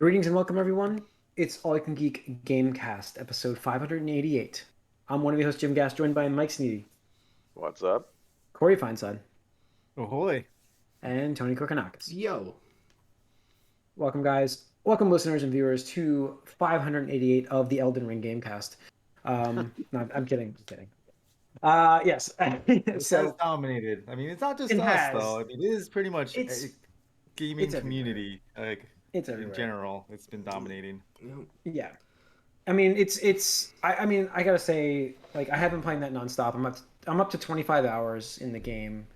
Greetings and welcome, everyone. It's All You Can Geek Gamecast, episode 588. I'm one of your hosts, Jim Gass, joined by Mike Sneedy, What's up? Corey Feinsod, Ahoy. and Tony Kokonakis. Yo. Welcome, guys. Welcome, listeners and viewers, to 588 of the Elden Ring Gamecast. No, I'm kidding. Just kidding. Yes. It So has dominated. I mean, it's not just it us, has. though. I mean, it is pretty much It's a gaming it's everywhere. community. Like, It's in everywhere. general, it's been dominating. Yeah. I mean, I gotta say, like, I have been playing that nonstop. I'm up to 25 hours in the game.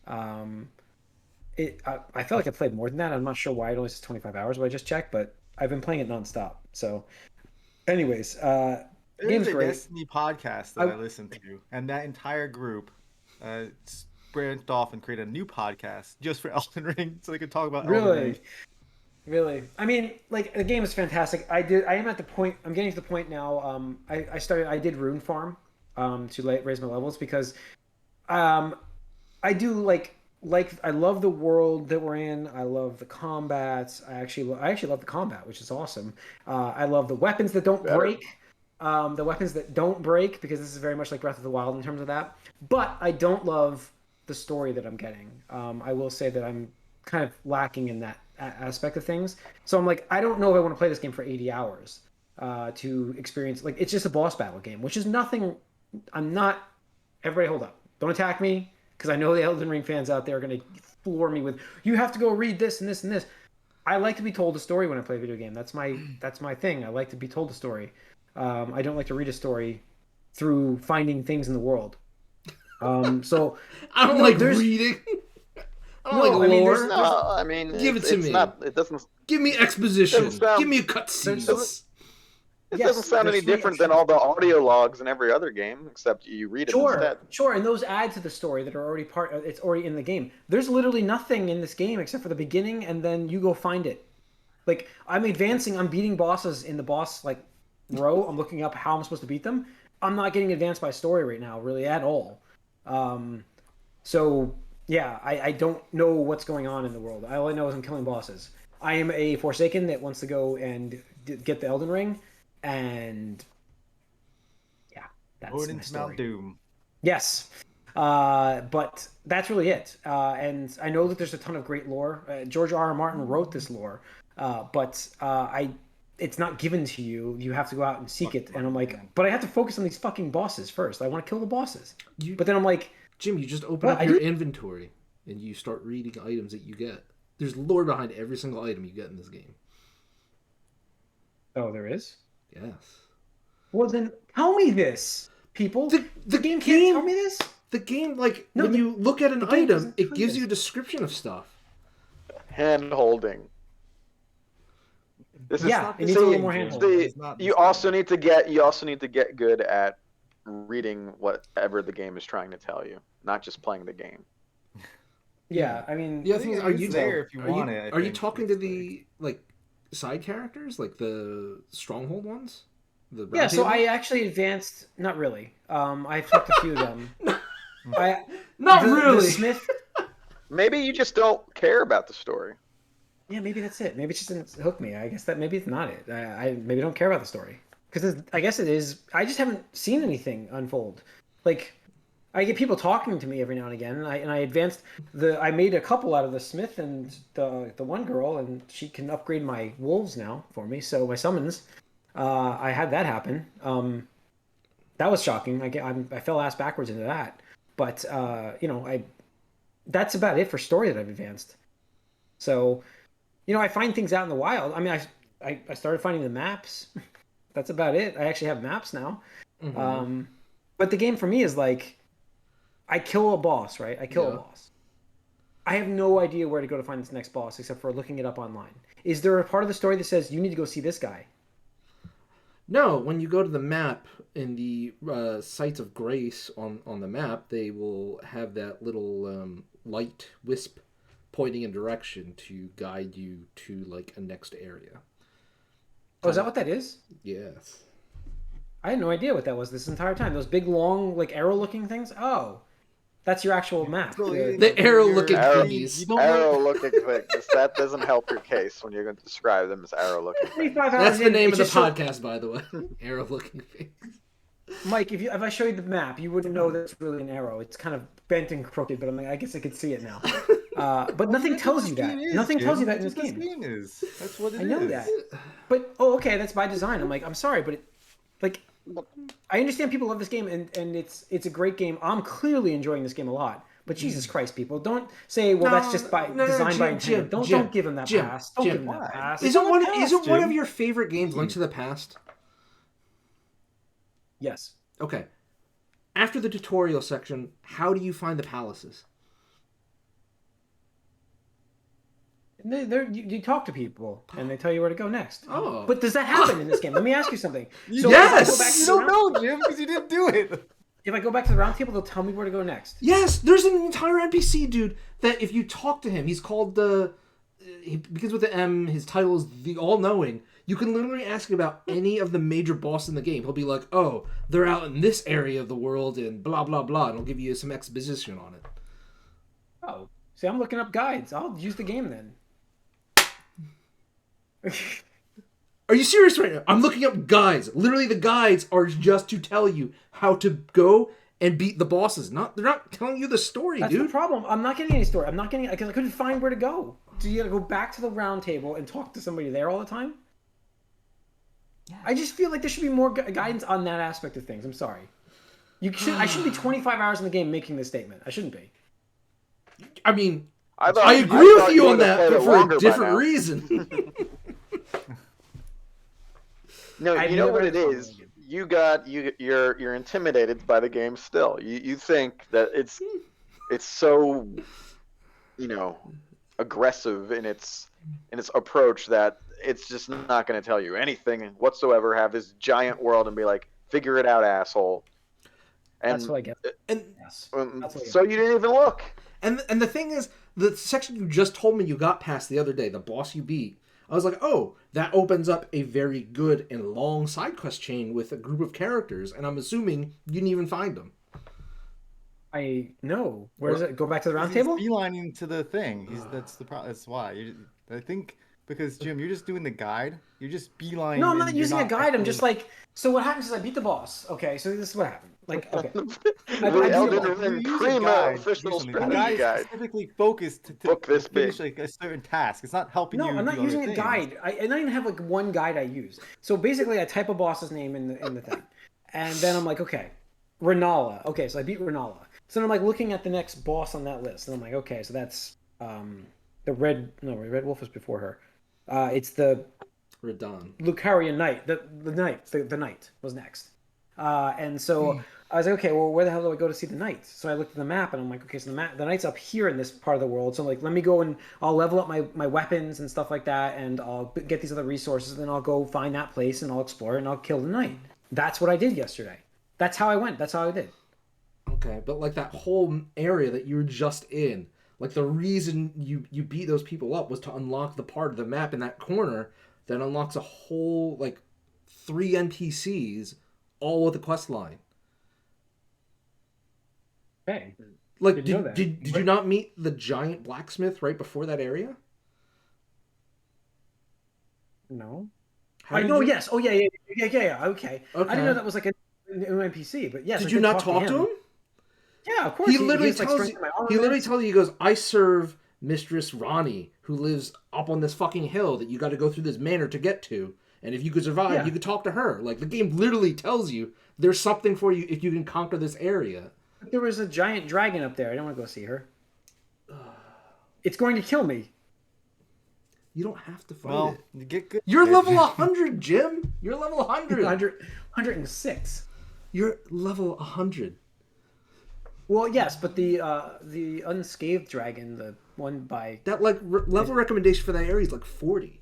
Um, I feel like I played more than that. I'm not sure why it only says 25 hours, but I just checked. But I've been playing it nonstop. So, anyways, There game's is a great. Destiny podcast that I listen to, and that entire group branched off and created a new podcast just for Elden Ring, so they could talk about Elden Ring. Really. I mean, like, the game is fantastic. I am at the point. I'm getting to the point now. I did Rune Farm, to raise my levels because, I do I love the world that we're in. I love the combats. I actually love the combat, which is awesome. I love the weapons that don't break. The weapons that don't break, because this is very much like Breath of the Wild in terms of that. But I don't love the story that I'm getting. I will say that I'm kind of lacking in that aspect of things. So I'm like, I don't know if I want to play this game for 80 hours to experience. Like, it's just a boss battle game, which is nothing. I'm not. Everybody, hold up! Don't attack me, because I know the Elden Ring fans out there are going to floor me with, you have to go read this and this and this. I like to be told a story when I play a video game. That's my thing. I like to be told a story. I don't like to read a story through finding things in the world. So I don't like reading. I don't like lore. Give it to me. It doesn't. Give me exposition. Doesn't sound- Give me a cutscene. It Yes, doesn't sound there's any three different than all the audio logs in every other game, except you read it instead. Sure, and those add to the story that are already it's already in the game. There's literally nothing in this game except for the beginning, and then you go find it. Like, I'm beating bosses in the boss, like, row. I'm looking up how I'm supposed to beat them. I'm not getting advanced by story right now, really, at all. So, yeah, I don't know what's going on in the world. All I know is I'm killing bosses. I am a Forsaken that wants to go and get the Elden Ring, and yeah, that's Going my into story. Mount Doom. Yes. But that's really it. And I know that there's a ton of great lore. George R. R. Martin wrote this lore, but it's not given to you. You have to go out and seek it. And I'm like, but I have to focus on these fucking bosses first. I want to kill the bosses. But then I'm like, Jim, you just open up your inventory and you start reading items that you get. There's lore behind every single item you get in this game. oh, there is? Yes. Well, then tell me this, people. The game can't tell me this? The game, like, when you look at an item, it gives you a this. description of stuff. Hand holding. This is Yeah, it needs a little more hand-holding. You also need to get good at reading whatever the game is trying to tell you, not just playing the game. Yeah, I mean, The other thing is, are you there if you want it? Are you talking to the side characters, like the stronghold ones? Yeah, so I actually advanced. Not really. I've talked to a few of them. The Smith. Maybe you just don't care about the story. Yeah, maybe that's it. Maybe it just didn't hook me. I guess that maybe it's not it. I maybe don't care about the story because I guess it is. I just haven't seen anything unfold. Like, I get people talking to me every now and again, and I advanced I made a couple out of the Smith and the one girl, and she can upgrade my wolves now for me. So my summons, I had that happen. That was shocking. I fell ass backwards into that, but that's about it for story that I've advanced. So, I find things out in the wild. I mean, I started finding the maps. That's about it. I actually have maps now. Mm-hmm. But the game for me is like, I kill a boss, right? I kill a boss. I have no idea where to go to find this next boss except for looking it up online. Is there a part of the story that says you need to go see this guy? No, when you go to the map in the Sites of Grace on the map, they will have that little light wisp pointing in direction to guide you to, like, a next area. Oh, is that what that is? That's your actual map. So The arrow-looking Arrow- thingies. You don't know. Arrow-looking things. That doesn't help your case when you're going to describe them as arrow-looking things. 25 That's hours the in, name it of the just showed- podcast, by the way. Arrow-looking things. Mike, if I show you the map, you wouldn't know that's really an arrow. It's kind of bent and crooked, but I'm like, I guess I could see it now. But nothing tells you that. Nothing tells you that in this game. That's what it is. I know that. But okay, that's by design. I'm like, I'm sorry, but I understand people love this game, and it's a great game. I'm clearly enjoying this game a lot. But Jesus Christ, people, don't say, well, that's just by design by intent. Don't give them that pass. Don't give them that pass. Isn't one of your favorite games Link to the Past? Yes. Okay. After the tutorial section, how do you find the palaces? You talk to people, and they tell you where to go next. Oh. But does that happen in this game? Let me ask you something. So Yes! You don't know, Jim, because you didn't do it. If I go back to the round table, they'll tell me where to go next. Yes, there's an entire NPC dude that if you talk to him, he's called the... He begins with the M, his title is the All-Knowing. You can literally ask about any of the major bosses in the game. He'll be like, oh, they're out in this area of the world and blah, blah, blah. And he'll give you some exposition on it. Oh, see, I'm looking up guides. I'll use the game then. Are you serious right now? I'm looking up guides. Literally, the guides are just to tell you how to go and beat the bosses. They're not telling you the story, That's dude. the problem. I'm not getting any story. I'm not getting because I couldn't find where to go. So you gotta go back to the round table and talk to somebody there all the time? Yeah. I just feel like there should be more guidance on that aspect of things. I'm sorry. I shouldn't be 25 hours in the game making this statement. I shouldn't be. I mean, I agree with you on would've that, played but it for longer a by different now. reason. No, I've you know never what it had fun is. with You're intimidated by the game still. You think that it's so, aggressive in its approach that it's just not going to tell you anything whatsoever. Have this giant world and be like, figure it out, asshole. And That's what I get. And Yes. so you didn't even look. And the thing is, the section you just told me you got past the other day, the boss you beat, I was like, oh, that opens up a very good and long side quest chain with a group of characters, and I'm assuming you didn't even find them. I know. Where is it? Go back to the round table? He's beelining to the thing. That's the problem. That's why. I think because Jim, you're just doing the guide. You're just beelining. No, I'm not and using you're a guide. I'm just like, so what happens is I beat the boss. Okay, so this is what happened. Like, okay. The Elden you Ring use a Prima guide, official do something. The strategy guide guide. is specifically focused to Book this finish big. like a certain task. It's not helping you. No, I'm not do using other a things. guide. I don't even have like one guide I use. So basically, I type a boss's name in the thing, and then I'm like, okay, Renala. Okay, so I beat Renala. So then I'm like looking at the next boss on that list, and I'm like, okay, so that's the Red Wolf was before her. It's the Radon. Lucarian Knight. The Knight was next. And so I was like, okay, well, where the hell do I go to see the Knight? So I looked at the map, and I'm like, okay, so the Knight's up here in this part of the world. So I'm like, let me go and I'll level up my weapons and stuff like that, and I'll get these other resources, and then I'll go find that place, and I'll explore it, and I'll kill the Knight. That's what I did yesterday. That's how I went. That's how I did. Okay, but like that whole area that you were just in, like the reason you beat those people up was to unlock the part of the map in that corner that unlocks a whole, like, 3 NPCs, all with a quest line. Okay. Like, Didn't know that. did you not meet the giant blacksmith right before that area? No. How I did know. you- Yes. Oh yeah. Okay. I didn't know that was like a new NPC, but yes. Did I you did not talk to him? Yeah, of course. He literally was, like, tells you. strengthening my He literally armaments. tells you. He goes, "I serve Mistress Ronnie, who lives up on this fucking hill that you got to go through this manor to get to. And if you could survive, Yeah. you could talk to her." Like, the game literally tells you there's something for you if you can conquer this area. There was a giant dragon up there. I don't want to go see her. It's going to kill me. You don't have to fight Well, it. you get good. You're level 100, Jim. You're level 100. 106. You're level 100. Well, yes, but the unscathed dragon, the one by That like level recommendation for that area is like 40.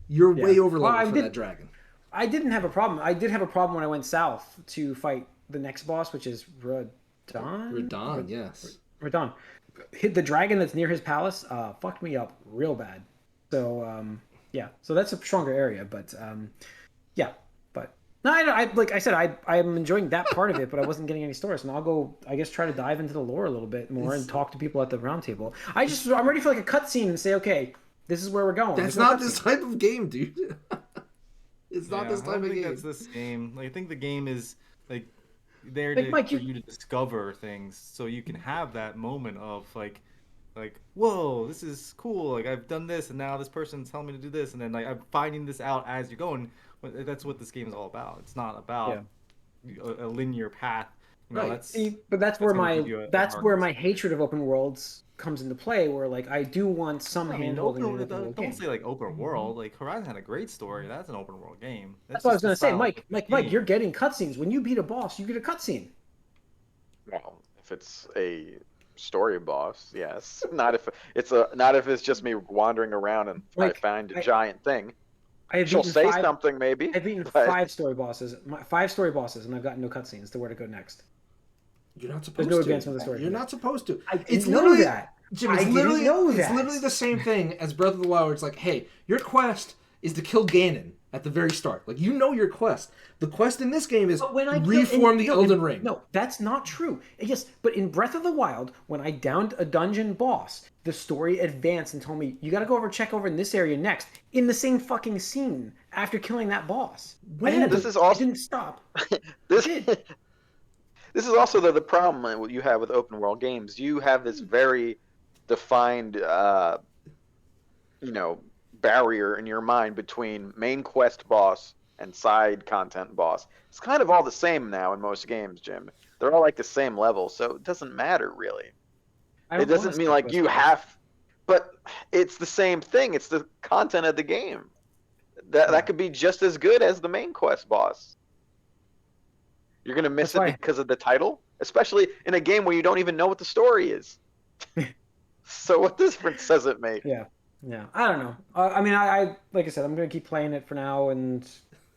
You're way over Well, level I for did- that dragon. I didn't have a problem. I did have a problem when I went south to fight the next boss, which is Radon. Radon, yes. Radon. Hit the dragon that's near his palace. Fucked me up real bad. So yeah. So that's a stronger area, but yeah. But No, I like I said, I'm enjoying that part of it, but I wasn't getting any stories, and I'll go, I guess, try to dive into the lore a little bit more and talk to people at the round table. I'm ready for like a cutscene and say, okay, this is where we're going. That's There's no not this cutscene. type of game, dude. It's not this I type don't of think game. that's this game. Like, I think the game is like there Like Mike, for you to discover things, so you can have that moment of like whoa, this is cool. Like I've done this, and now this person's telling me to do this, and then like I'm finding this out as you're going. That's what this game is all about. It's not about a linear path. You know, Right. But that's where gonna give you that's arc where and my story. hatred of open worlds comes into play. Where like I do want some I mean, handholding in an open world don't game. say like open world. Like Horizon had a great story. That's an open world game. That's That's what I was just the gonna say, style of Mike, you're game. getting cutscenes. When you beat a boss, you get a cutscene. Well, if it's a story boss, yes. Not if it's just me wandering around and I Like find a I, giant thing. I've She'll beaten say five. something maybe, I've beaten but five story bosses. Five story bosses, and I've gotten no cutscenes to where to go next. You're not There's supposed no to. advancement of the story. You're not supposed to. I didn't It's know literally that. Jim. I It's didn't literally know it's that. literally the same thing as Breath of the Wild. Where it's like, hey, your quest is to kill Ganon at the very start. Like you know your quest. The quest in this game is But when I reform the Elden Ring. No, that's not true. Yes, but in Breath of the Wild, when I downed a dungeon boss, the story advanced and told me you got to go over check over in this area next in the same fucking scene after killing that boss. When? this is I also didn't stop. this did. this is also the problem what you have with open world games. You have this very defined you know, barrier in your mind between main quest boss and side content boss. It's kind of all the same now in most games, Jim. They're all like the same level, so it doesn't matter really. I It don't want doesn't a mean side like quest you boss. have, but it's the same thing. It's the content of the game. That could be just as good as the main quest boss. You're gonna miss That's it why. because of the title, especially in a game where you don't even know what the story is. So what difference does it make? Yeah. I don't know. I mean, I like I said, I'm gonna keep playing it for now, and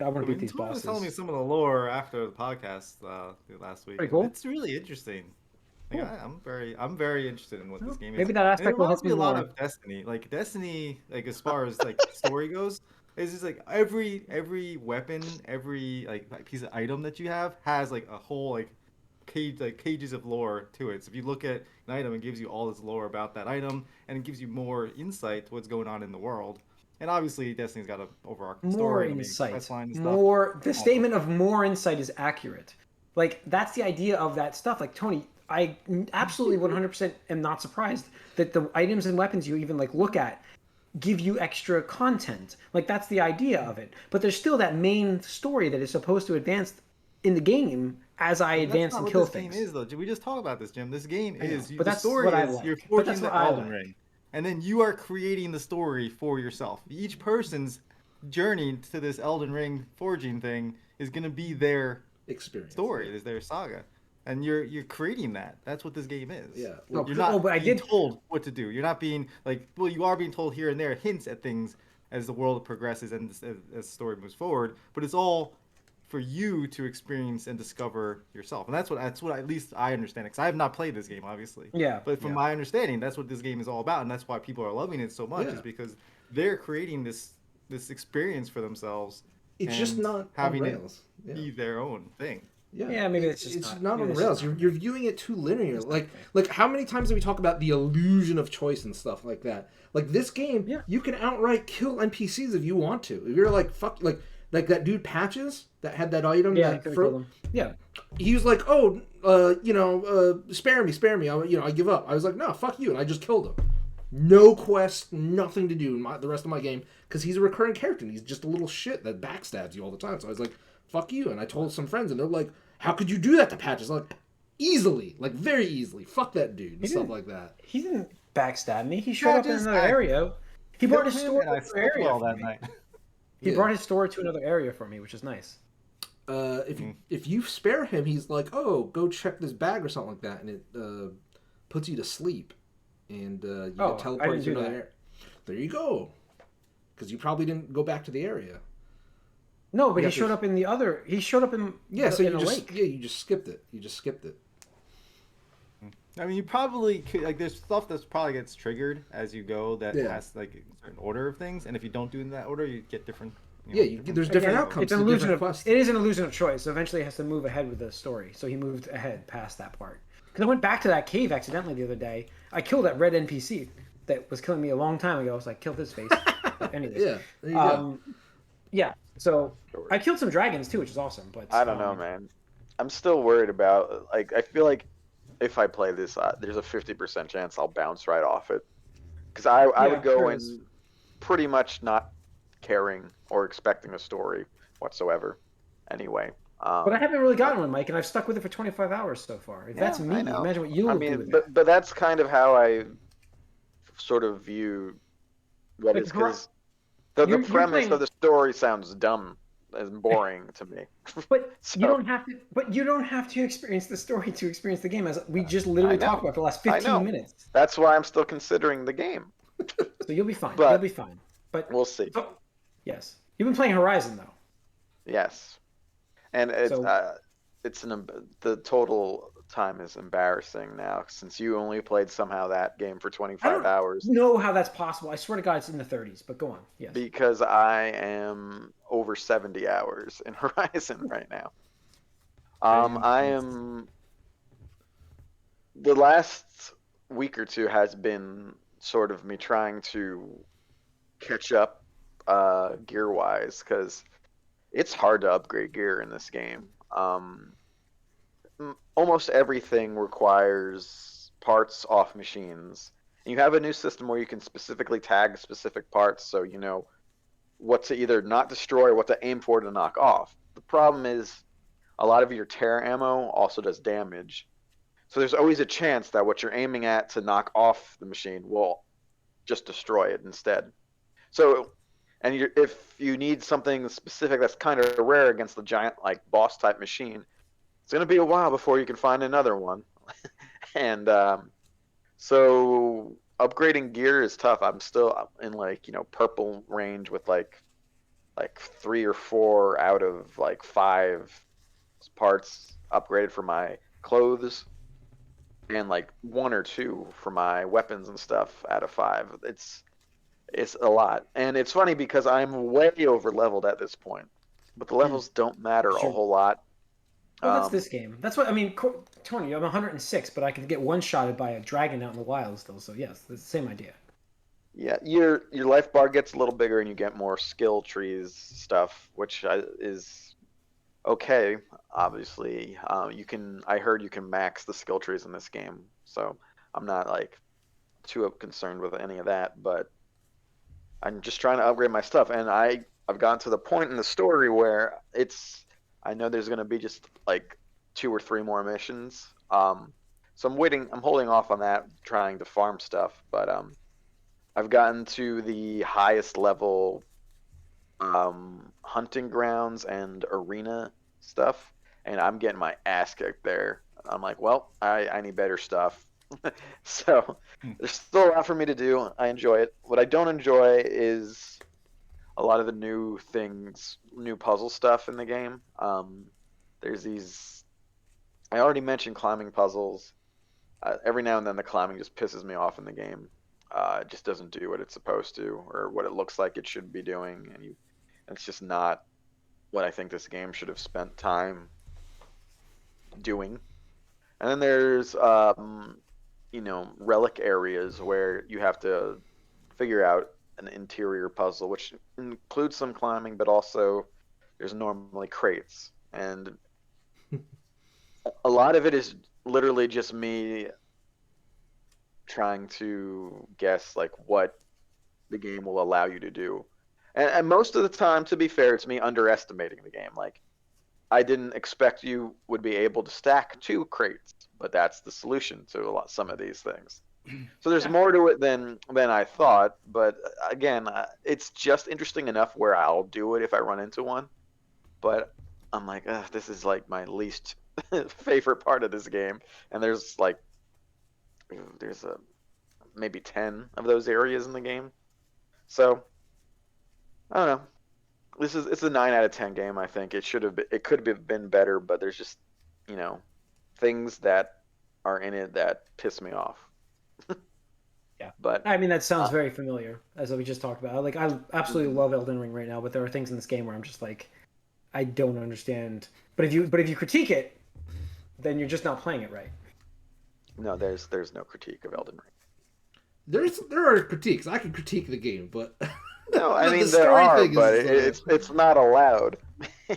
I want I to beat mean, these someone was bosses. telling me some of the lore after the podcast last week. Pretty And cool. it's really interesting. Like, Cool. I'm very interested in what this Well, game is. maybe that And it aspect will reminds help me me a lot more. of Destiny. Like Destiny, like as far as like story goes, it's just like every weapon, every like piece of item that you have has like a whole cages of lore to it. So if you look at an item, it gives you all this lore about that item, and it gives you more insight to what's going on in the world. And obviously, Destiny's got an overarching More story, and maybe insight. quest line and stuff. More. The Also, statement of more insight is accurate. Like that's the idea of that stuff. Like Tony, I absolutely 100% am not surprised that the items and weapons you even like look at give you extra content. Like that's the idea of it. But there's still that main story that is supposed to advance in the game as I But that's advance not and what kill this game things. is, though. Did we just talk about this, Jim? This game I know, is but the that's story what I is you're like. But that's forging what the I Elden like. Ring, and then you are creating the story for yourself. Each person's journey to this Elden Ring forging thing is gonna be their Experience. story, is their saga, and you're creating that. That's what this game is. Yeah. No, You're not but I being did. told what to do. You're not being like, well, you are being told here and there hints at things as the world progresses and as the story moves forward, but it's all for you to experience and discover yourself. And that's what at least I understand, because I have not played this game, obviously. Yeah. But from my understanding, that's what this game is all about, and that's why people are loving it so much, Yeah. is because they're creating this experience for themselves. It's just and not having on it rails. Yeah. be their own thing. Yeah, maybe it's just it's not- not maybe on it's just rails. not You're viewing it too linear. Like how many times do we talk about the illusion of choice and stuff like that? Like this game, Yeah. you can outright kill NPCs if you want to. If you're like fuck, like that dude Patches that had that item. Yeah, I that could've killed him. Yeah. he was like, oh, spare me. I give up. I was like, no, fuck you, and I just killed him. No quest, nothing to do in the rest of my game, because he's a recurring character and he's just a little shit that backstabs you all the time. So I was like, fuck you, and I told some friends and they're like, how could you do that to Patches? Like, easily, like very easily. Fuck that dude and stuff didn't- like that. He didn't backstab me. He showed up in just another area. He brought his store and to I another slept area well for that me. night. He Yeah. brought his store to another area for me, which is nice. If you spare him, he's like, oh, go check this bag or something like that, and it puts you to sleep, and you Oh, get I teleported didn't to do another that. area. There you go. Because you probably didn't go back to the area. No, but You he have to- showed up in the other. He showed up in Yeah, so in you a just lake. you just skipped it. You just skipped it. I mean, you probably could, like, there's stuff that's probably gets triggered as you go that Yeah. has like a certain order of things, and if you don't do it in that order, you get different there's different Again, outcomes it's an to illusion different of quests. it is an illusion of choice. So eventually, he has to move ahead with the story. So he moved ahead past that part. Because I went back to that cave accidentally the other day. I killed that red NPC that was killing me a long time ago. I was like, kill this face. But anyways, Yeah, there you go. yeah. So Sure. I killed some dragons too, which is awesome. But I don't know, man. I'm still worried about like I feel like if I play this, there's a 50% chance I'll bounce right off it because I would yeah, go there is. in pretty much not caring or expecting a story whatsoever. Anyway, But I haven't really but gotten one, Mike, and I've stuck with it for 25 hours so far. If that's yeah, I me, know. imagine what I you'll do mean, with that. but that's kind of how I sort of view what Like, is because the you're premise of playing. the story sounds dumb and boring to me. But you So don't have to. But you don't have to experience the story to experience the game, as we just I literally talked know, about for the last I 15 know. minutes. That's why I'm still considering the game, So you'll be fine. You'll but be fine. But we'll see. oh, yes, you've been playing Horizon though. Yes, and So the total time is embarrassing now since you only played somehow that game for I 25 don't hours know how that's possible. I swear to God, it's in the 30s. But go on. Yes. because I am over 70 hours in Horizon right now. I am the last week or two has been sort of me trying to catch up gear wise because it's hard to upgrade gear in this game. Almost everything requires parts off machines. And you have a new system where you can specifically tag specific parts so you know what to either not destroy or what to aim for to knock off. The problem is a lot of your tear ammo also does damage. So there's always a chance that what you're aiming at to knock off the machine will just destroy it instead. So, and if you need something specific that's kind of rare against the giant like boss type machine, it's going to be a while before you can find another one. And so upgrading gear is tough. I'm still in like purple range with like 3 or 4 out of like 5 parts upgraded for my clothes and like 1 or 2 for my weapons and stuff out of 5. It's a lot, and it's funny because I'm way over leveled at this point, but the levels don't matter a Sure. whole lot. Well, that's Um, this game. That's what I mean. Tony, I'm 106, but I can get one-shotted by a dragon out in the wild still. So yes, it's the same idea. yeah, your life bar gets a little bigger and you get more skill trees stuff, which is okay. Obviously, you can. I heard you can max the skill trees in this game, so I'm not like too concerned with any of that. But I'm just trying to upgrade my stuff, and I've gotten to the point in the story where I know there's gonna be just like 2 or 3 more missions. So I'm waiting. I'm holding off on that, trying to farm stuff. But I've gotten to the highest level hunting grounds and arena stuff, and I'm getting my ass kicked there. I'm like, well, I need better stuff. So there's still a lot for me to do. I enjoy it. What I don't enjoy is a lot of the new things, new puzzle stuff in the game. There's these. I already mentioned climbing puzzles. Every now and then, the climbing just pisses me off in the game. It just doesn't do what it's supposed to, or what it looks like it should be doing, and it's just not what I think this game should have spent time doing. And then there's relic areas where you have to figure out an interior puzzle, which includes some climbing, but also there's normally crates. And a lot of it is literally just me trying to guess like what the game will allow you to do. And most of the time, to be fair, it's me underestimating the game. Like, I didn't expect you would be able to stack 2 crates, but that's the solution to some of these things. So there's more to it than I thought, but again, it's just interesting enough where I'll do it if I run into one. But I'm like, this is like my least favorite part of this game, and there's maybe 10 of those areas in the game. So I don't know. It's a 9 out of 10 game. I think it could have been better, but there's just you know things that are in it that piss me off. Yeah. But I mean, that sounds very familiar, as we just talked about. Like, I absolutely love Elden Ring right now, but there are things in this game where I'm just like, I don't understand. But if you critique it, then you're just not playing it right. no, there's no critique of Elden Ring. There are critiques. I can critique the game, but No, I the mean there story are, thing but is it's not allowed. no,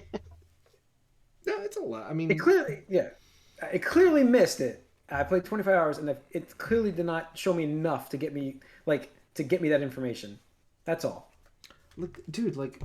it's a lot. I mean, It clearly missed it. I played 25 hours, and it clearly did not show me enough to get me that information. That's all. look, dude, like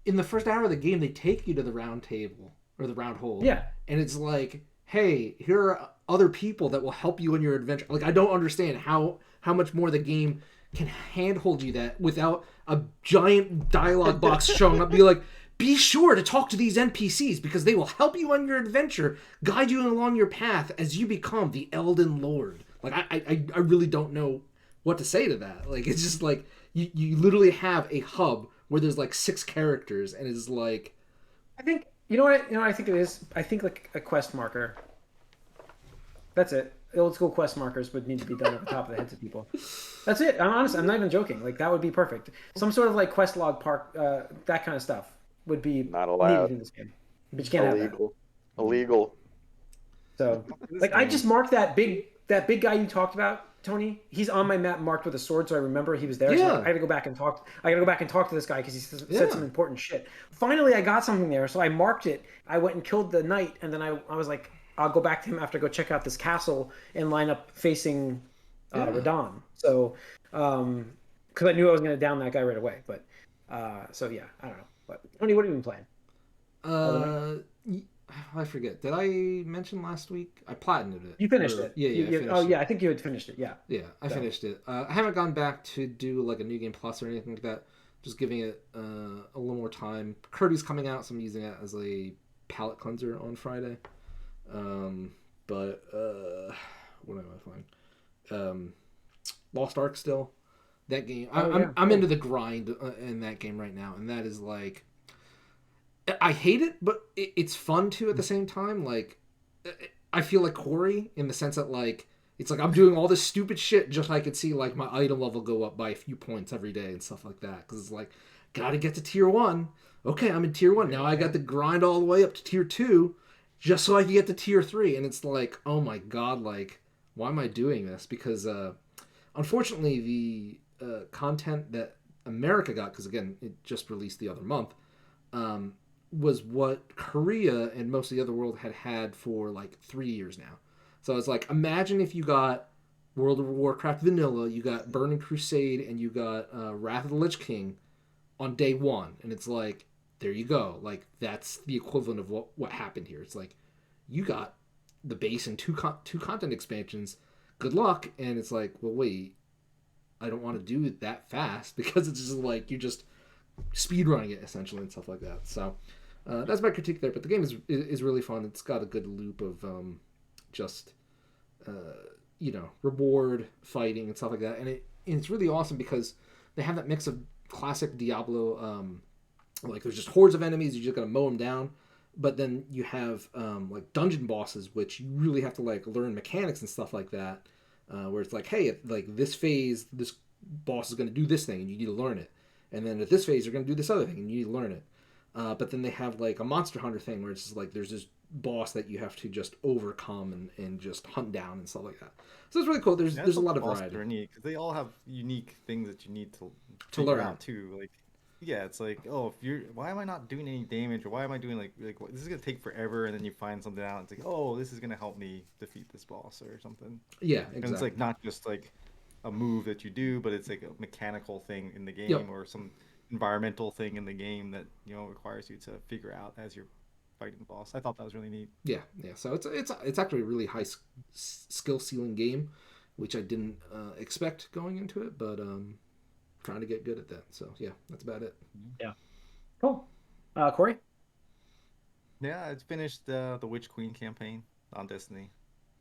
in the first hour of the game, they take you to the round table or the round hole. Yeah. And it's like, hey, here are other people that will help you in your adventure. Like, I don't understand how much more the game can handhold you that without a giant dialogue box showing up. Be like, be sure to talk to these NPCs because they will help you on your adventure, guide you along your path as you become the Elden Lord. Like, I really don't know what to say to that. Like, it's just like you literally have a hub where there's like 6 characters and it's like, I think you know what I think it is. I think like a quest marker. That's it. Old school quest markers would need to be done at the top of the heads of people. That's it. I'm honest. I'm not even joking. Like that would be perfect. Some sort of like quest log park, that kind of stuff would be Not allowed. needed in this game. But you can't have that. Illegal. So, like, I just marked that big guy you talked about, Tony. He's on my map marked with a sword, so I remember he was there. So Yeah. I got to go back and talk. I got to go back and talk to this guy because he said some important shit. Finally, I got something there, so I marked it. I went and killed the knight, and then I was like, I'll go back to him after I go check out this castle and line up facing Radon. So, because I knew I was going to down that guy right away. But so yeah, I don't know. But Tony, what have you been playing? I forget. Did I mention last week? I platinumed it. You finished it. Yeah, I finished it. I think you had finished it. Yeah. Yeah, I finished it. I haven't gone back to do like a new game plus or anything like that. Just giving it a little more time. Kirby's coming out, so I'm using it as a palate cleanser on Friday. But what am I playing? Lost Ark still. That game. I'm into the grind in that game right now, and that is like. I hate it, but it's fun too at the same time. Like, I feel like Corey in the sense that like it's like I'm doing all this stupid shit just so I could see like my item level go up by a few points every day and stuff like that. Because it's like, gotta get to tier 1. Okay, I'm in tier 1 now. I got to grind all the way up to tier 2 just so I can get to tier 3. And it's like, oh my god, like why am I doing this? Because unfortunately the content that America got, because again it just released the other month. Was what Korea and most of the other world had for like 3 years now. So it's like, imagine if you got World of Warcraft Vanilla, you got Burning Crusade, and you got Wrath of the Lich King on day 1. And it's like, there you go. Like, that's the equivalent of what happened here. It's like, you got the base and two content expansions. Good luck. And it's like, well, wait, I don't want to do it that fast because it's just like, you're just speedrunning it essentially and stuff like that. So that's my critique there, but the game is really fun. It's got a good loop of just reward fighting and stuff like that, and it's really awesome because they have that mix of classic Diablo, like there's just hordes of enemies, you just gotta mow them down, but then you have like dungeon bosses which you really have to like learn mechanics and stuff like that, where it's like, hey, like this phase this boss is going to do this thing and you need to learn it. And then at this phase, they're going to do this other thing, and you need to learn it. But then they have like a Monster Hunter thing where it's just like there's this boss that you have to just overcome and just hunt down and stuff like that. So it's really cool. There's a lot of variety. Because they all have unique things that you need to learn out too. Like, yeah, it's like, oh, why am I not doing any damage, or why am I doing like this is gonna take forever, and then you find something out. It's like, oh, this is gonna help me defeat this boss or something. Yeah, exactly. And it's like not just like a move that you do, but it's like a mechanical thing in the game, or some environmental thing in the game that requires you to figure out as you're fighting the boss. I thought that was really neat. Yeah. So it's actually a really high skill ceiling game, which I didn't expect going into it, but trying to get good at that. So yeah, that's about it. Yeah. Cool. Corey? Yeah, I finished the Witch Queen campaign on Destiny,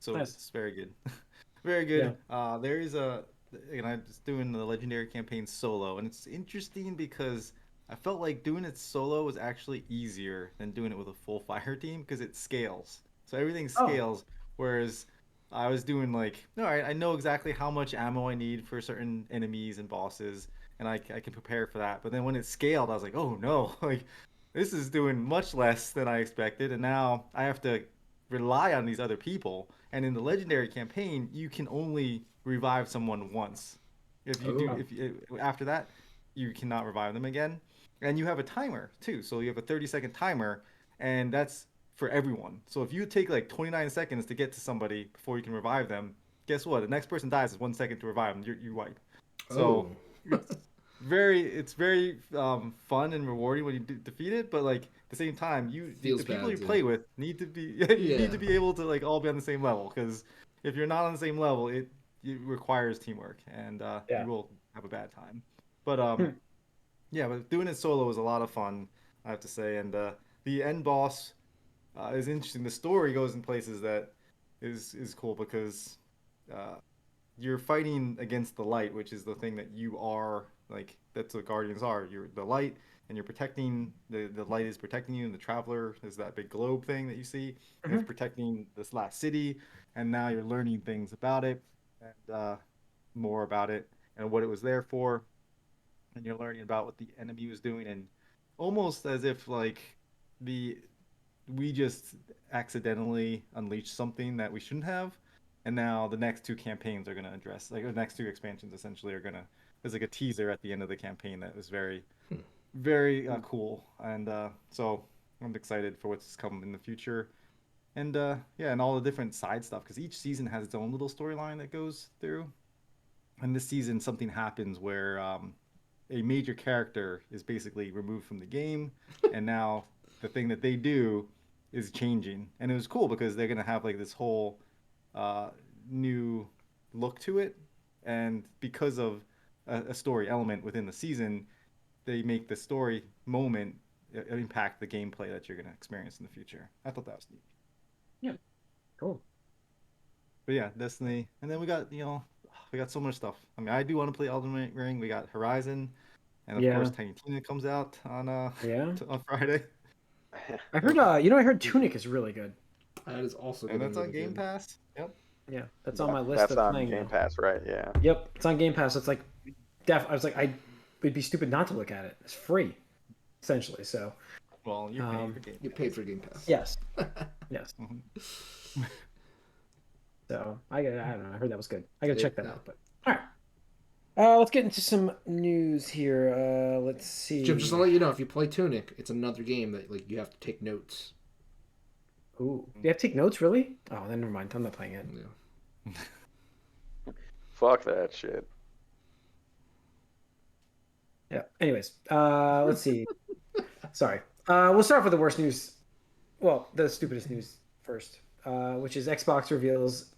so nice. It's very good. Very good. Yeah. There is I'm just doing the legendary campaign solo, and it's interesting because I felt like doing it solo was actually easier than doing it with a full fire team because it scales. So everything scales, whereas I was doing like, all right, I know exactly how much ammo I need for certain enemies and bosses, and I can prepare for that. But then when it scaled, I was like, oh no, like this is doing much less than I expected, and now I have to rely on these other people. And in the legendary campaign, you can only revive someone once. If you do, Oh. if you, after that, you cannot revive them again, and you have a timer too. So you have a 30-second timer, and that's for everyone. So if you take like 29 seconds to get to somebody before you can revive them, guess what? The next person dies is 1 second to revive them. You wipe. Oh. So it's very fun and rewarding when you defeat it, but like at the same time, Feels the people bad, you yeah. play with need to be you need to be able to like all be on the same level, because if you're not on the same level, it requires teamwork, and you Yeah. will have a bad time. But Hmm. yeah, but doing it solo was a lot of fun, I have to say, and the end boss is interesting. The story goes in places that is cool because uh, you're fighting against the light, which is the thing that you are, like that's what guardians are. You're the light, and you're protecting the light is protecting you, and the traveler is that big globe thing that you see, and it's Mhm. protecting this last city. And now you're learning things about it, and more about it and what it was there for, and you're learning about what the enemy was doing, and almost as if like the we just accidentally unleashed something that we shouldn't have, and now the next two campaigns are going to address, like the next two expansions essentially are going to, there's like a teaser at the end of the campaign that was very very cool, and so I'm excited for what's come in the future, and yeah, and all the different side stuff, because each season has its own little storyline that goes through, and this season something happens where a major character is basically removed from the game, and now the thing that they do is changing. And it was cool because they're gonna have like this whole uh, new look to it, and because of a story element within the season, they make the story moment impact the gameplay that you're gonna experience in the future. I thought that was neat. Yeah. Cool. But yeah, Destiny, and then we got so much stuff. I mean, I do want to play Elden Ring. We got Horizon, and of course Yeah. Tiny Tina comes out on Yeah. on Friday. I heard. So, I heard Tunic is really good. That is also and getting that's on really Game good. Pass. Yep. Yeah, that's on my list That's of on playing Game now. Pass, right? Yeah. Yep, it's on Game Pass. It's like, I was like, I would be stupid not to look at it. It's free, essentially. So, Well, you're paying for Game You Pass. paid for Game Pass. yes, yes. Mhm. So I don't know. I heard that was good. I gotta check that Yeah. out. But all right, let's get into some news here. Let's see. Jim, just to let you know, if you play Tunic, it's another game that like you have to take notes. Ooh, do you have to take notes? Really? Oh, then never mind. I'm not playing it. Yeah. Fuck that shit. Yeah. Anyways, let's see. Sorry. We'll start off with the worst news. Well, the stupidest news first, which is Xbox reveals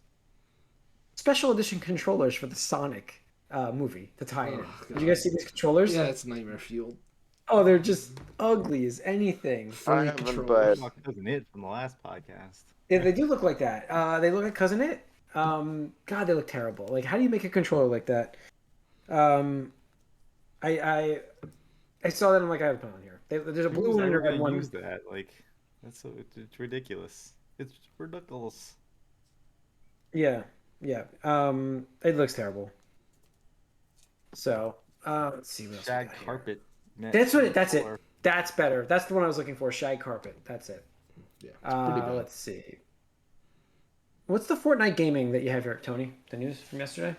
special edition controllers for the Sonic movie to tie it in. Oh, Did you God. guys see these controllers? Yeah, it's nightmare fueled. Oh, they're just ugly as anything. Furry haven't, controllers. but- Cousin It from the last podcast. Yeah, they do look like that. They look like Cousin It. God, they look terrible. Like, how do you make a controller like that? I saw that. I'm like, I have to put it on here. There's a blue Who's one and a ever red gonna one. use that? Like, it's ridiculous. It's ridiculous. Yeah, yeah. It looks terrible. So, let's see what else we Shag got here. carpet. That's what. That's it. Or- That's better. That's the one I was looking for. Shag carpet. That's it. Yeah, it's pretty bad. Let's see. What's the Fortnite gaming that you have here, Tony? The news from yesterday.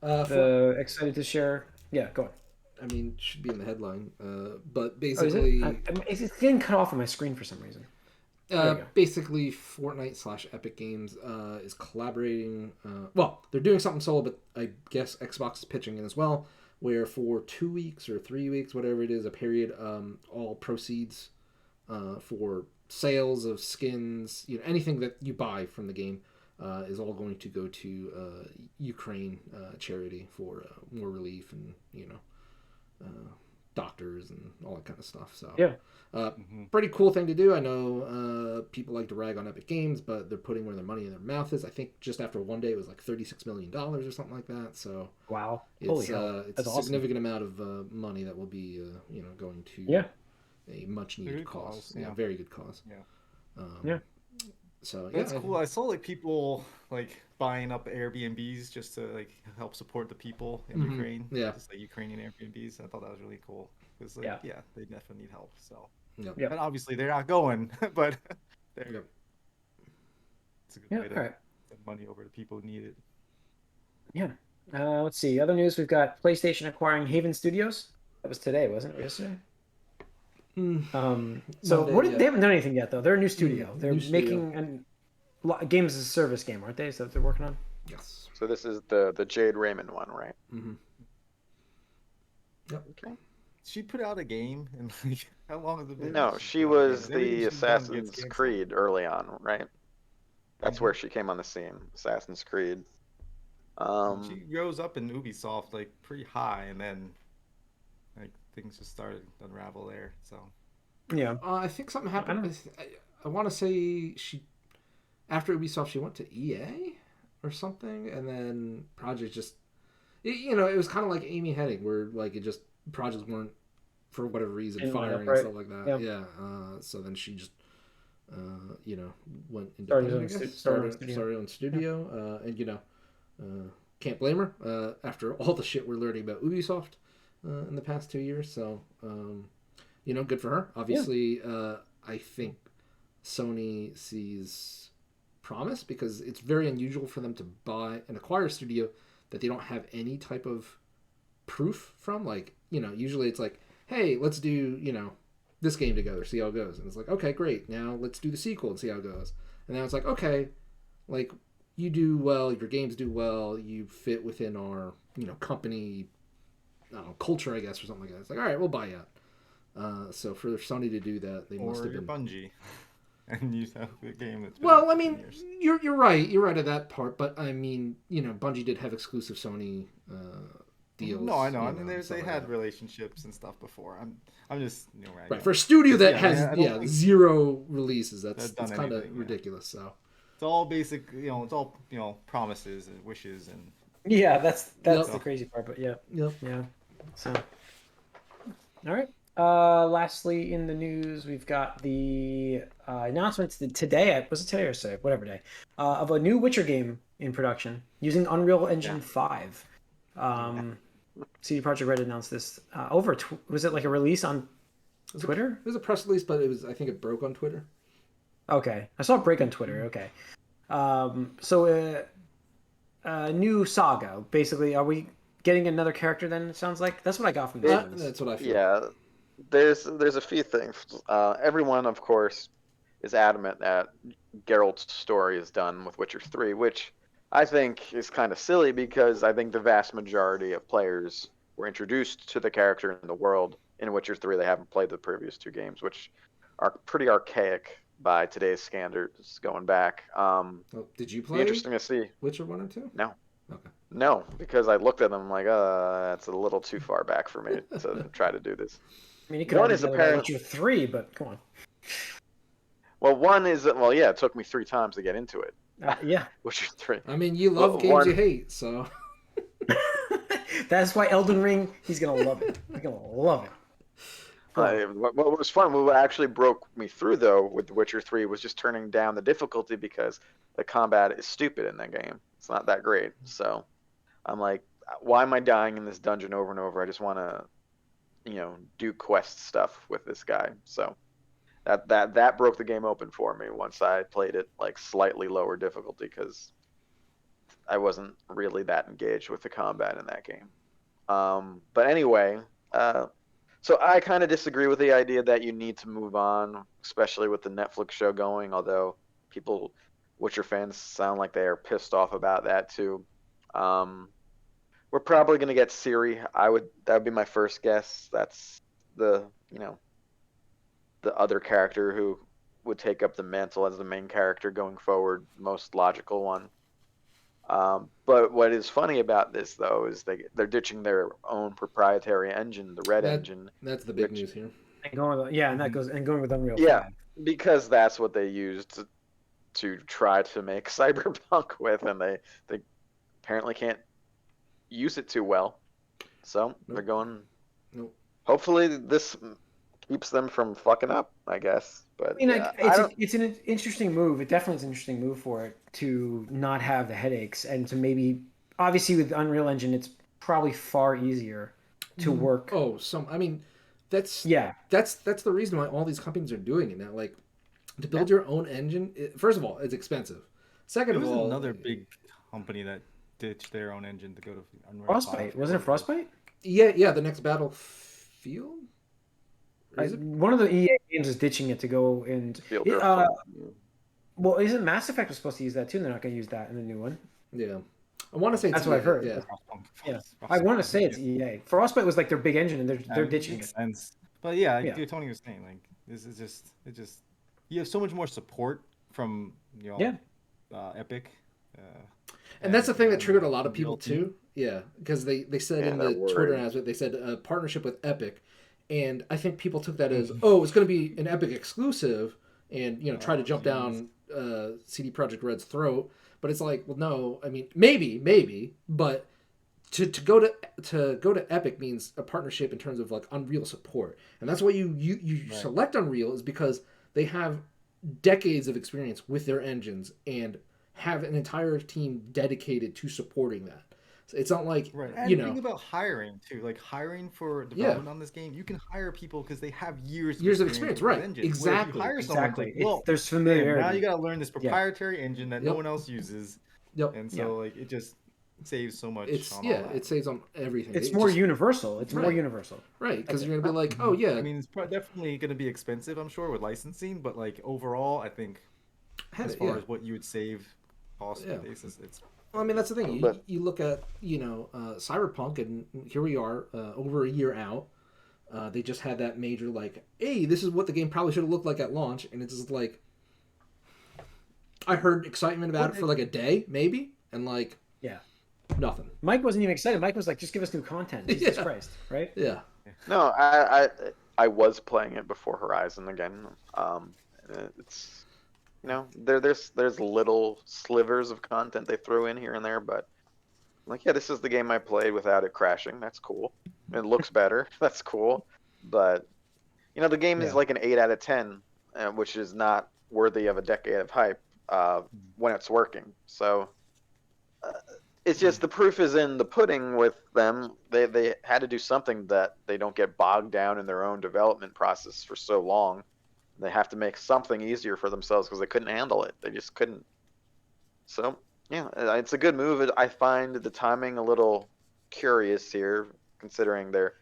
Excited to share. Yeah, go on. I mean, it should be in the headline. But Oh, is basically, it's getting cut off on my screen for some reason. There you go. basically, Fortnite / Epic Games is collaborating. Well, they're doing something solo, but I guess Xbox is pitching in as well. Where for 2 weeks or 3 weeks, whatever it is, a period, all proceeds for sales of skins, anything that you buy from the game, is all going to go to Ukraine charity for more relief and doctors and all that kind of stuff. So Yeah. pretty cool thing to do. I know people like to rag on Epic Games, but they're putting where their money in their mouth is. I think just after one day it was like $36 million or something like that. So Wow. it's Holy hell. it's That's a awesome. significant amount of money that will be going to Yeah. a much needed good cause. cause, Yeah, yeah. very good cause. Yeah. Yeah. So That's cool. I saw like people like buying up Airbnbs just to like help support the people in Ukraine. Yeah. Just like Ukrainian Airbnbs. I thought that was really cool because like Yeah. yeah, they definitely need help. So Yep. Yep. and obviously they're not going, but they're Yep. it's a good Yeah. way to All right. send money over to people who need it. Yeah. Let's see. Other news: we've got PlayStation acquiring Haven Studios. That was today, wasn't it? Or yesterday. So Monday, what? yeah. They haven't done anything yet, though. They're a new studio. They're new studio. making games as a service game, aren't they? Is that what they're working on? Yes. So this is the Jade Raymond one, right? Mm-hmm. Yep. Okay. She put out a game and like how long has it been? No, since she put out a was game? Everything the she's done gets Assassin's canceled. Creed early on, right? That's where she came on the scene, Assassin's Creed. She rose up in Ubisoft like pretty high, and then like things just started to unravel there. So Yeah. I think something I happened. don't- I want to say she, after Ubisoft, she went to EA or something, and then project just, you know, it was kind of like Amy Hennig, where like it just projects weren't for whatever reason Didn't line up firing right. and stuff like that. Yep. Yeah. So then she just, you know, went Started independent. her I own guess studio. started her own studio, and you know, can't blame her after all the shit we're learning about Ubisoft in the past 2 years. So, you know, good for her. Obviously, I think Sony sees promise because it's very unusual for them to buy and acquire a studio that they don't have any type of proof from. Like, you know, usually it's like, hey, let's do, you know, this game together, see how it goes. And it's like, okay, great. Now let's do the sequel and see how it goes. And now it's like, okay, like you do well, your games do well, you fit within our, you know, company, I don't know, culture, I guess, or something like that. It's like, all right, we'll buy you out. So for Sony to do that, they must or have you're been Bungie, and you have a game that's been well. out I for 10 mean, years. you're right. You're right at that part. But I mean, you know, Bungie did have exclusive Sony deals. No, I know. You I mean, and they stuff like had that. relationships and stuff before. I'm just you know Right for a studio that Yeah, has I don't think zero releases. That's they've done kind of anything, yeah. ridiculous. So it's all basic. You know, it's all promises and wishes and Yeah, that's Yep. the crazy part. But yeah, yep. yeah. So, all right. Lastly, in the news, we've got the announcement today. Was it today or today? Whatever day. Of a new Witcher game in production using Unreal Engine 5. CD Projekt Red announced this was it like a release on Twitter? It was a press release, but I think it broke on Twitter. Okay, I saw a break on Twitter. Okay, so a new saga. Basically, are we getting another character? Then it sounds like that's what I got from this. That's what I feel. Yeah, there's a few things. Everyone, of course, is adamant that Geralt's story is done with Witcher 3, which I think is kind of silly because I think the vast majority of players were introduced to the character in the world in Witcher 3. They haven't played the previous two games, which are pretty archaic by today's standards going back. Did you Be play interesting to see. Witcher 1 or 2? No. Okay. No, because I looked at them like, that's a little too far back for me to try to do this. I mean, you could One argue is about Witcher 3, but come on. Well, yeah, it took me 3 times to get into it. Yeah. Witcher 3. I mean, you love games you hate, so. That's why Elden Ring. He's gonna love it. He's gonna love it. What was fun, what actually broke me through though with The Witcher 3 was just turning down the difficulty because the combat is stupid in that game. It's not that great. So I'm like, why am I dying in this dungeon over and over? I just want to, do quest stuff with this guy. So that broke the game open for me once I played it like slightly lower difficulty because I wasn't really that engaged with the combat in that game. But anyway, so I kind of disagree with the idea that you need to move on, especially with the Netflix show going, although people, Witcher fans, sound like they are pissed off about that too. We're probably going to get Ciri. That would be my first guess. That's the other character who would take up the mantle as the main character going forward, most logical one. But what is funny about this, though, is they're ditching their own proprietary engine, the Red engine. That's the big news here. And going with, going with Unreal 5. Because that's what they used to try to make Cyberpunk with, and they apparently can't use it too well. So they're going. Nope. Hopefully, this keeps them from fucking up, I guess. But I mean, yeah, like, I don't. it's an interesting move. It definitely is an interesting move for it to not have the headaches and to maybe, obviously, with Unreal Engine, it's probably far easier to work. Oh, I mean, that's Yeah, that's the reason why all these companies are doing it now. Like, to build your own engine, first of all, it's expensive. Second There of was all, another big company that ditched their own engine to go to Unreal 5. Frostbite. Wasn't it Frostbite? yeah, the next Battlefield. Or is it? One of the EA games is ditching it to go and Fielder. well, isn't Mass Effect was supposed to use that too? And they're not going to use that in the new one. Yeah, I want to say it's That's what I've EA, heard. Yeah, Yeah, I want to say it's EA. Frostbite was like their big engine, and they're ditching makes it. sense. But yeah, like Yeah. Tony was saying, like this is just you have so much more support from Yeah. Epic. and that's the thing that triggered a lot of Unreal people too. Yeah, because they said Yeah, in they're the Twitter worried. announcement, they said partnership with Epic, and I think people took that as, oh, it's going to be an Epic exclusive, and try to jump down CD Projekt Red's throat. But it's like, well, no. I mean, maybe, but to go to Epic means a partnership in terms of like Unreal support, and that's why you Right. select Unreal is because they have decades of experience with their engines and have an entire team dedicated to supporting that. So it's not like Right. And think about hiring too. Like hiring for development on this game, you can hire people because they have years of experience, with right? the engine. Where if Exactly. you hire someone, it's Exactly. like, well, There's damn, familiarity. now you got to learn this Yeah. proprietary engine that no Yep. one else uses, Yep. and so like it just saves so much. It's on all that. it saves on everything. It's It more just- universal. It's more Right. universal. right because That's you're it. gonna be like, oh yeah, I mean, it's definitely going to be expensive, I'm sure, with licensing, but like overall, I think as far yeah. as what you would save cost Yeah. basis, it's Well, I mean, that's the thing. But- You look at Cyberpunk, and here we are, over a year out. They just had that major like, hey, this is what the game probably should have looked like at launch, and it's just like, I heard excitement about it for like a day, maybe, and like Yeah. nothing. Mike wasn't even excited. Mike was like, "Just give us new content." Jesus Yeah. Christ, right? Yeah, No, I was playing it before Horizon again. It's there's little slivers of content they throw in here and there, but like yeah, this is the game I played without it crashing. That's cool. It looks better. That's cool. But the game is Yeah. like an 8 out of 10, which is not worthy of a decade of hype when it's working. So it's just the proof is in the pudding with them. They had to do something that they don't get bogged down in their own development process for so long. They have to make something easier for themselves because they couldn't handle it. They just couldn't. So yeah, it's a good move. I find the timing a little curious here, considering they're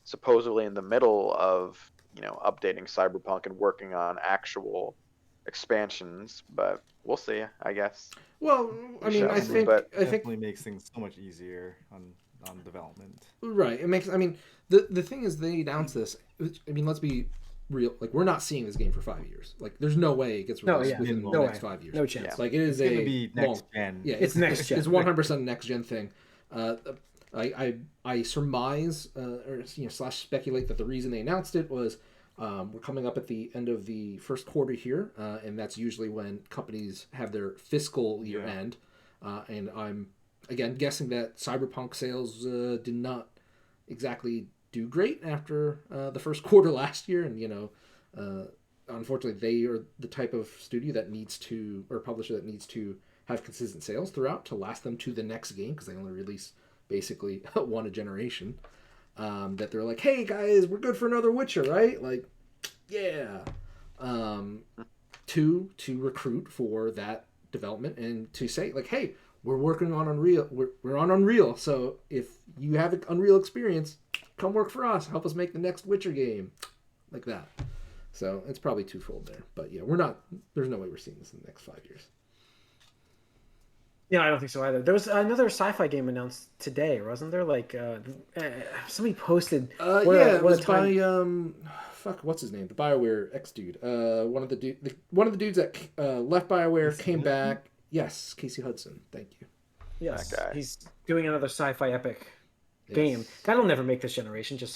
supposedly in the middle of updating Cyberpunk and working on actual expansions. But we'll see, I guess. well, I mean, I shall, think but- I think definitely makes things so much easier on development. right. It makes. I mean, the thing is, they announced this. I mean, let's be real. Like, we're not seeing this game for 5 years. Like, there's no way it gets No, released yeah. within No the No next way. 5 years. No chance. Yeah. Like, it is It's gonna a be long, next gen. Yeah, It's next gen. It's 100% next gen thing. I surmise or slash speculate that the reason they announced it was we're coming up at the end of the first quarter here, and that's usually when companies have their fiscal year end. And I'm again guessing that Cyberpunk sales did not exactly do great after the first quarter last year, and unfortunately they are the type of studio that needs to, or publisher that needs to have consistent sales throughout to last them to the next game, because they only release basically one a generation. That they're like, hey guys, we're good for another Witcher, right? Like, yeah. To recruit for that development and to say like, hey, we're working on Unreal. We're on Unreal. So if you have an Unreal experience, come work for us. Help us make the next Witcher game, like that. So it's probably twofold there. But yeah, we're not. There's no way we're seeing this in the next 5 years. Yeah, I don't think so either. There was another sci-fi game announced today, wasn't there? Like somebody posted. Yeah, it was by fuck, what's his name? The BioWare ex dude. One of the dudes that left BioWare Casey came Hudson? back. Yes, Casey Hudson. Thank you. Yes, That guy. he's doing another sci-fi epic Yes. game. That'll never make this generation. Just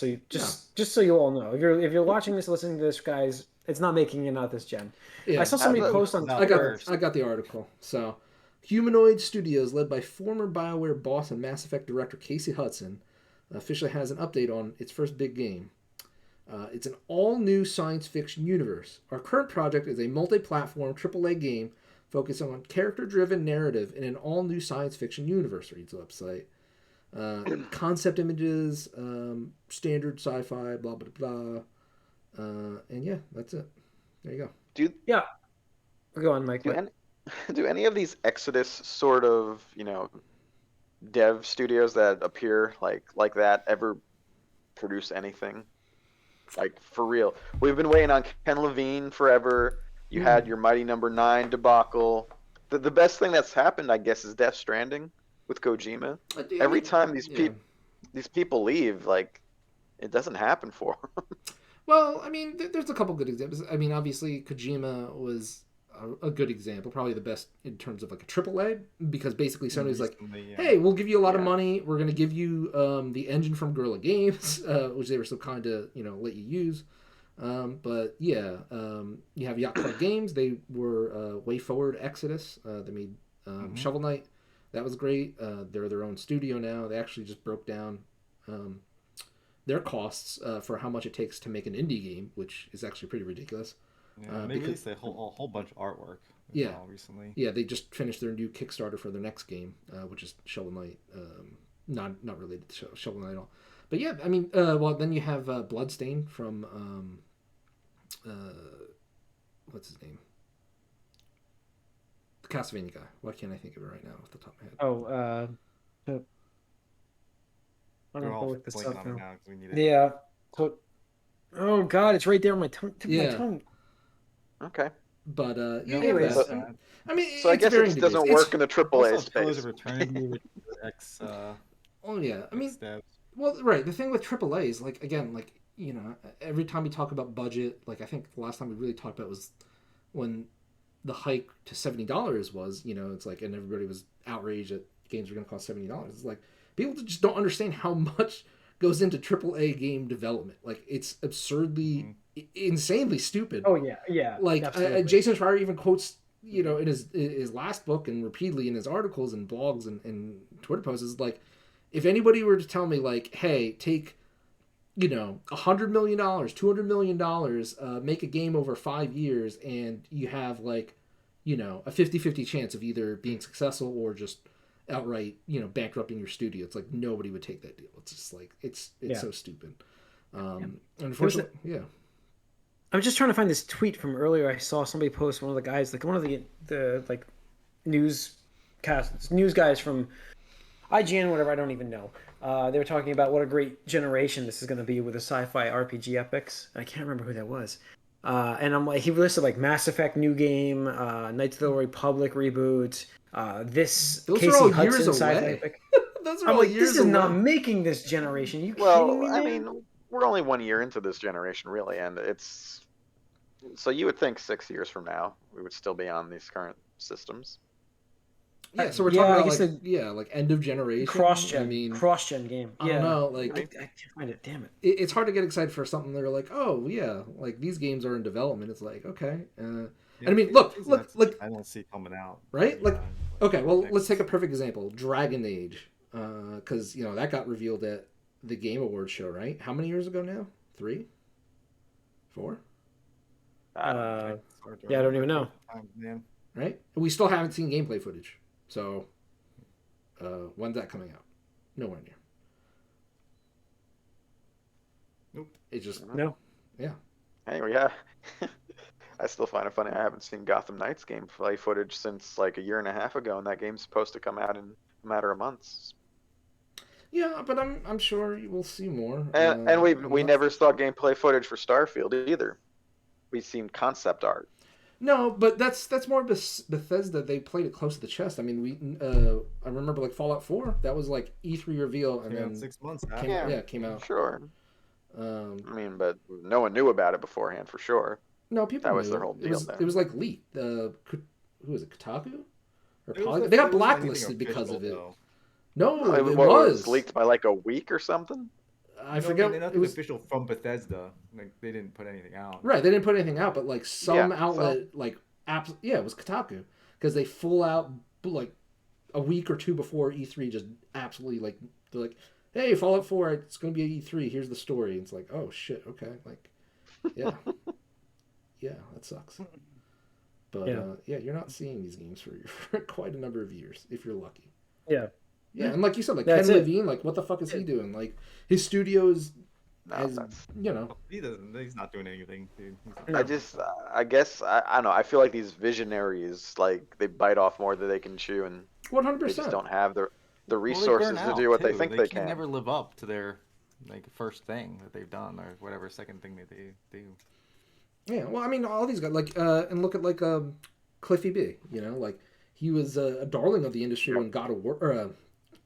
so you all know, if you're watching this, listening to this, guys, it's not making it out this gen. Yeah. I saw somebody How about- post on No, Twitter. I got the article. So, Humanoid Studios, led by former BioWare boss and Mass Effect director Casey Hudson, officially has an update on its first big game. It's an all-new science fiction universe. Our current project is a multi-platform AAA game focusing on character-driven narrative in an all-new science fiction universe, reads the website. Concept images, standard sci-fi, blah, blah, blah. And yeah, that's it. There you go. Yeah. Go on, Mike. Do any of these Exodus sort of, dev studios that appear like that ever produce anything? Like, for real. We've been waiting on Ken Levine forever. You had your Mighty Number 9 debacle. The best thing that's happened, I guess, is Death Stranding with Kojima. Every time these people leave, like, it doesn't happen for them. Well, I mean, there's a couple good examples. I mean, obviously, Kojima was a good example, probably the best in terms of like a AAA, because basically Sony's like, hey, we'll give you a lot of money. We're going to give you the engine from Guerrilla Games, which they were so kind to, let you use. But yeah, you have Yacht Club Games. They were Way Forward Exodus. They made Shovel Knight. That was great. They're their own studio now. They actually just broke down their costs for how much it takes to make an indie game, which is actually pretty ridiculous. Yeah, they released a whole bunch of artwork. Recently. Yeah, they just finished their new Kickstarter for their next game, which is Shovel Knight. Not related to Shovel Knight at all. But yeah, I mean, well, then you have Bloodstain from what's his name? The Castlevania guy. Why can't I think of it right now off the top of my head? Oh, I don't know look this up now. Yeah. So, oh God, it's right there on my tongue. Yeah. My tongue. Okay. But anyways, I mean, so I guess it just doesn't work in the AAA space. Oh yeah, I mean, well, right. The thing with AAA is like, again, like, every time we talk about budget, like I think the last time we really talked about was when the hike to $70 was, it's like, and everybody was outraged that games were going to cost $70. It's like people just don't understand how much goes into AAA game development. Like, it's absurdly, insanely stupid. Oh yeah. Like Jason Schreier even quotes, in his last book and repeatedly in his articles and blogs and Twitter posts, is like, if anybody were to tell me like, hey, take, $100 million, $200 million, make a game over 5 years, and you have like, a 50-50 chance of either being successful or just outright, bankrupting your studio. It's like nobody would take that deal. It's just like it's so stupid. Unfortunately, yeah. I'm just trying to find this tweet from earlier. I saw somebody post, one of the guys, like one of the like news guys from IGN, whatever, I don't even know. They were talking about what a great generation this is going to be with the sci-fi RPG epics. I can't remember who that was. And I'm like, he listed like Mass Effect new game, Knights of the Old Republic reboot, this those Casey are all Hudson years sci-fi away. epic. Those are I'm all like, years this is away. not making this generation. You kidding me, man? I mean, we're only 1 year into this generation, really, and it's so you would think 6 years from now we would still be on these current systems. Yeah, so we're talking about like end of generation. Cross-gen game. I don't know, like I can't find it. Damn it. It's hard to get excited for something that are like, oh yeah, like these games are in development. It's like, okay. And I mean, look, I don't see coming out. Right? Like, okay, well, let's take a perfect example. Dragon Age, because that got revealed at the Game Awards show, right? How many years ago now? 3? 4? I don't even know. Right? We still haven't seen gameplay footage. So, when's that coming out? Nowhere near. Nope. It just no. Yeah. Anyway, yeah. I still find it funny. I haven't seen Gotham Knights gameplay footage since like a year and a half ago, and that game's supposed to come out in a matter of months. Yeah, but I'm sure we'll see more. And we never saw gameplay footage for Starfield either. We've seen concept art. No, but that's more Bethesda. They played it close to the chest. I mean, I remember like Fallout 4. That was like E3 reveal, and then 6 months. Came out. Sure. I mean, but no one knew about it beforehand for sure. No, people. That knew. was their whole deal. It was like leaked. Who was it? Kotaku? They got blacklisted because of it. Though. No, it was leaked by like a week or something. I forget. Nothing official from Bethesda. Like they didn't put anything out. Right, they didn't put anything out, but like some outlet, it was Kotaku, because they full out like a week or two before E3 just absolutely like they're like, hey, Fallout 4, it's going to be at E3. Here's the story. And it's like, oh shit, okay, like, yeah, yeah, that sucks. But Yeah. yeah, you're not seeing these games for quite a number of years if you're lucky. Yeah. Yeah, and like you said, like That's Ken it. Levine, like what the fuck is he doing? Like his studios, No, as that's. you know, He doesn't. He's not doing anything, dude. No. I just, I guess, I don't know. I feel like these visionaries, like they bite off more than they can chew, and 100%. they just don't have the Well, they resources burn to out, do what they too. think They they can can. never live up to their like first thing that they've done or whatever second thing that they do. Yeah, well, I mean, all these guys, like, and look at like Cliffy B. You know, like he was a darling of the industry when God of War or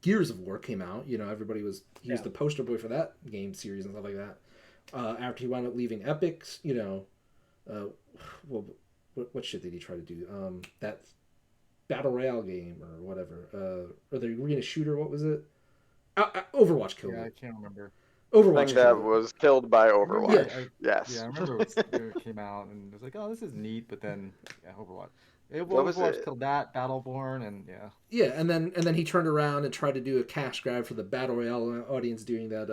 Gears of War came out. You know, everybody was he was the poster boy for that game series and stuff like that. After he wound up leaving Epic's, you know, well, what shit did he try to do? That battle royale game or whatever, or the arena shooter. What was it? Overwatch killed Yeah, I it. can't remember. Overwatch Thing that killed it. was killed by I remember, Overwatch. Yes. yeah, I remember it came out and it was like, oh, this is neat, but then yeah, Overwatch. What was Overwatch it? killed that, Battleborn, and yeah. Yeah, and then he turned around and tried to do a cash grab for the battle royale audience, doing that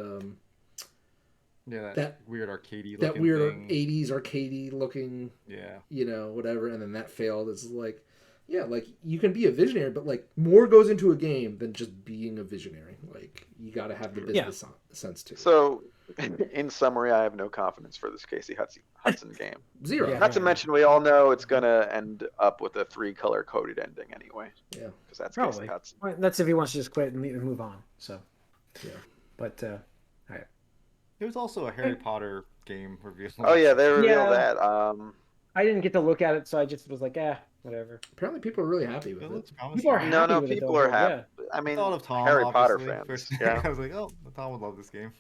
Yeah, that weird arcadey that looking weird thing. 80s arcadey looking, Yeah. you know, whatever, and then that failed. It's like, yeah, like you can be a visionary, but like more goes into a game than just being a visionary. Like you got to have the business sense too. So, in summary, I have no confidence for this Casey Hudson game. Zero. Yeah. Not to mention, we all know it's gonna end up with a 3-color coded ending anyway. Yeah. Because that's Probably. Casey Hudson. Well, that's if he wants to just quit and move on. So. Yeah. But all right. There was also a Harry Potter game reveal. Oh yeah, they revealed Yeah. that. I didn't get to look at it, so I just was like, whatever. Apparently, people are really happy with It it. looks promising. People are happy no, with it, people though, are but happy. I I mean, thought of Tom, Harry Potter obviously, fans. first. Yeah. I was like, oh, Tom would love this game.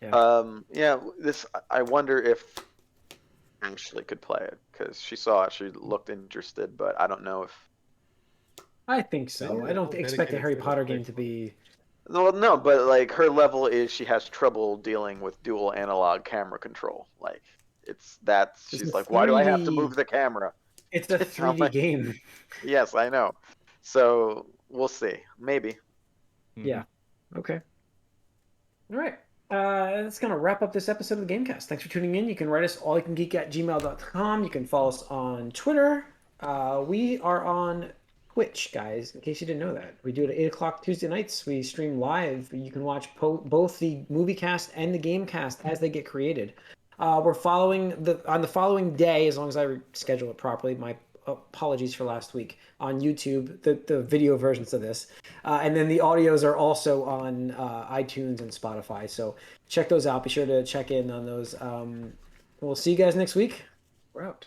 Yeah. This. I wonder if Ashley could play it because she saw it. She looked interested, but I don't know if. I think so. Yeah, I don't they'll expect a dedicate Harry it to Potter the game to be. Well, no, but like her level is she has trouble dealing with dual analog camera control. Like It's she's a like, why do I have to 3D move the camera? It's a 3D game. Yes, I know. So we'll see. Maybe. Yeah. Okay. All right. That's going to wrap up this episode of the Gamecast. Thanks for tuning in. You can write us allyoucangeek@gmail.com. You can follow us on Twitter. We are on Twitch, guys, in case you didn't know that. We do it at 8 o'clock Tuesday nights. We stream live. You can watch both the MovieCast and the Gamecast as they get created. We're following on the following day, as long as I schedule it properly. My apologies for last week on YouTube, the video versions of this, and then the audios are also on iTunes and Spotify. So check those out. Be sure to check in on those. We'll see you guys next week. We're out.